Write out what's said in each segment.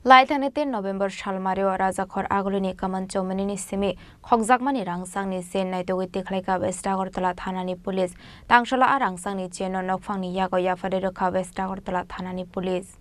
Laithanete November Shalmario Razakhor Agolini Kaman Chomani Simi Khokjakmani Rangsangni Sen Naitogi Tiklaika Westagortala Thanani Police Tangshala Arangsangni Cheno Nokfangni Yago Yafade Rokha Westagortala Thanani Police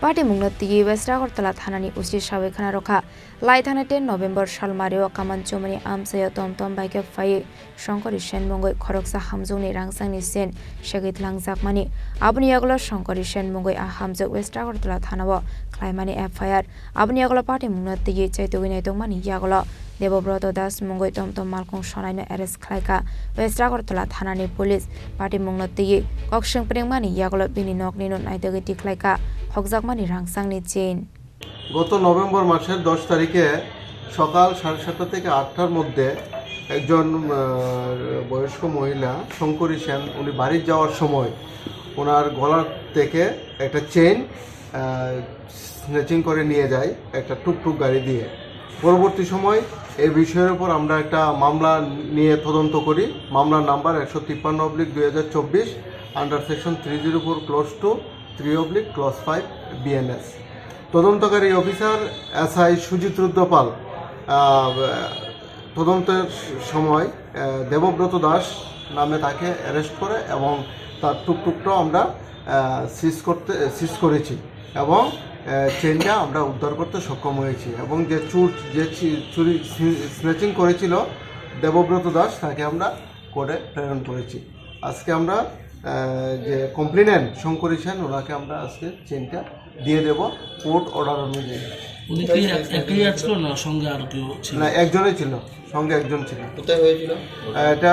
Party Mungnoti Westagortala Thanani Usi Shawekhana Rokha Laithanete November Shalmario Kaman Chomani Amsayo Tom Bike Fai Shankari Shen Mongoi Khoroksa Hamzuni Rangsangni Sen Shagit Langjakmani Abuni Yagolo Shankari Shen Mongoi Hamzuk Westagortala Thanawo Klaimani FIR Abuni Yagolo Party Mungnoti Chaitogine Dongmani Yagolo Devobroto Das Mongoi Tom Malkong Shonaino Arrest Klaika Westagortala Thanani Police Party Mungnoti Koksheng Prengmani Yagolo Bini Noknino Naitogi Tiklaika Khokjakmani Rangsangni Chain গত November মাসের 10 তারিখে সকাল 7:30 থেকে 8টার মধ্যে একজন বয়স্ক মহিলা শঙ্করী সেন উনি বাড়ি যাওয়ার সময় ওনার গলার থেকে একটা চেইন স্ন্যাচিং করে নিয়ে যায় একটা টুকটুক গাড়ি দিয়ে। পরবর্তী সময় এই বিষয়ের উপর আমরা একটা মামলা নিয়ে তদন্ত করি। মামলার নাম্বার 153/2024 আন্ডার সেকশন 304 ক্লজ 2 3/ক্লজ 5 বিএনএস। তদন্তকারী অফিসার এসআই সুজিত রুদ্রপাল তদন্তের সময় দেবব্রত দাস নামে তাকে অ্যারেস্ট করে এবং তার টুকটুকটাও আমরা সিজ করেছি এবং চেনটা আমরা উদ্ধার করতে সক্ষম হয়েছি এবং যে চুরি স্ন্যাচিং করেছিল দেবব্রত দাস তাকে আমরা কোর্টে প্রেরণ করেছি। আজকে আমরা যে কমপ্লেনেন্ট শঙ্করী সেন ওনাকে আমরা আজকে চেনটা দিয়ে দেব কোর্ট অর্ডার অনুযায়ী। উনি কি একই ছিল না সঙ্গে আর কেউ ছিল? না, একজনই ছিল, সঙ্গে একজন ছিল। কোথায় হয়েছিল? এটা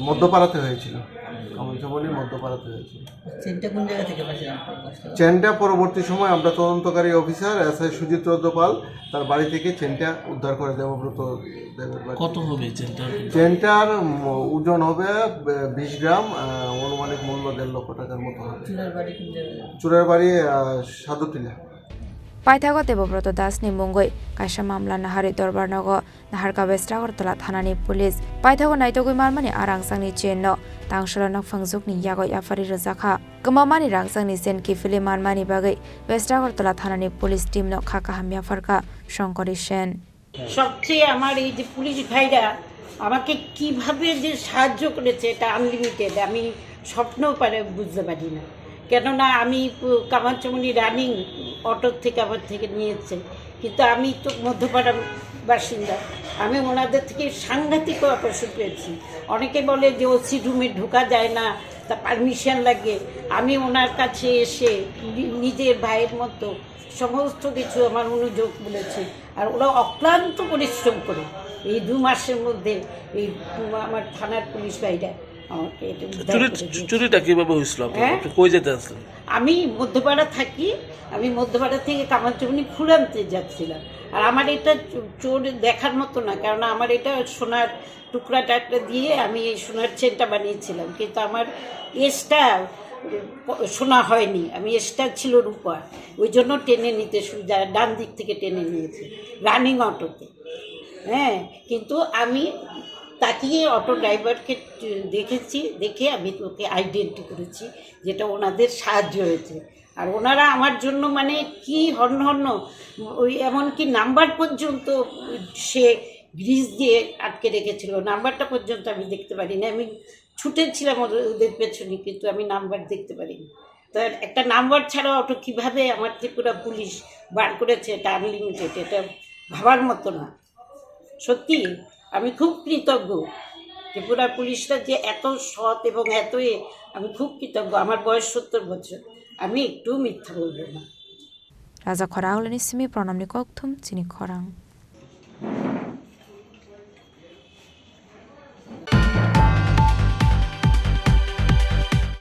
মধ্যপাড়াতে হয়েছিল, কামারচমনির মধ্যপাড়াতে হয়েছিল। চেনটা কোন জায়গা থেকে পাচ্ছেন? চেনটা পরবর্তী সময় আমরা তদন্তকারী অফিসার এসআই সুজিত রুদ্রপাল তার বাড়ি থেকে চেনটা উদ্ধার করে দেবব্রত দেবের বাড়ি। কত হবে চেনটার ওজন হবে 20 গ্রাম, অনুমানিক মূল্য 1.5 লক্ষ টাকার মতো হবে। চুরের বাড়ি সাধুটিলা। Paithago Devobroto Das ni Mongoi Kaisa Mamla Nahari Dorbar Nogo Naharka Westagortala Thanani Police Paithago Naitogoi Marmani Arangsangni Chenno Tangshala Nokfangjukni Yago Yafari Razakha Gumamani Rangsangni Sen Kifili Marmani Bagai Westagortala Thanani Police Team no Khaka Hamya Farka Shankari Shen সবচেয়ে আমার এই যে police ভাইরা আমাকে কিভাবে যে সাহায্য করেছে এটা আনলিমিটেড, আমি স্বপ্নও বুঝতে পারি না। কেননা আমি কামারচমনি রানিং অটো থেকে আমার থেকে নিয়েছে, কিন্তু আমি তো মধ্যপাড়ার বাসিন্দা, আমি ওনাদের থেকে সাংঘাতিক অপারেশন পেয়েছি। অনেকে বলে যে ওসি রুমে ঢোকা যায় না, তা পারমিশন লাগে। আমি ওনার কাছে এসে নিজের ভাইয়ের মতো সমস্ত কিছু আমার অনুযোগ বলেছি, আর ওরা অক্লান্ত পরিশ্রম করে এই 2 মাসের মধ্যে এই আমার থানার পুলিশ ভাইরা আমাকে চুরিটা কিভাবে হয়েছিল? কই যেতে আসলেন? আমি মধ্যপাড়া থাকি, আমি মধ্যপাড়া থেকে কামারচমনি ফুল আনতে যাচ্ছিলাম। আর আমার এটা চোর দেখার মতো না, কারণ আমার এটা সোনার টুকরাটা একটা দিয়ে আমি এই সোনার চেনটা বানিয়েছিলাম, কিন্তু আমার এসটা শোনা হয়নি, আমি এসটা ছিল রূপা, ওই জন্য টেনে নিতে সুবিধা, ডান দিক থেকে টেনে নিয়েছি রানিং অটোতে। হ্যাঁ, কিন্তু আমি তাকিয়ে অটো ড্রাইভারকে দেখেছি, দেখে আমি ওকে আইডেন্টি করেছি, যেটা ওনাদের সাহায্য হয়েছে। আর ওনারা আমার জন্য মানে কি হন্য ওই এমনকি নাম্বার পর্যন্ত সে গ্রিজ দিয়ে আটকে রেখেছিল, নাম্বারটা পর্যন্ত আমি দেখতে পারিনি। আমি ছুটেছিলাম ওদের পেছনে, কিন্তু আমি নাম্বার দেখতে পারিনি। তো একটা নাম্বার ছাড়া অটো কীভাবে আমার ত্রিপুরা পুলিশ বার করেছে, এটা আনলিমিটেড, এটা ভাবার মতো না। সত্যি আমি খুব কৃতজ্ঞ, ত্রিপুরা পুলিশরা যে এত সৎ এবং আমি খুব কৃতজ্ঞ। আমার বয়স 70 বছর, আমি একটু মিথ্যা বলবো না। Raza Khorang Leni Simi Pranamni Kokthum Chini Khorang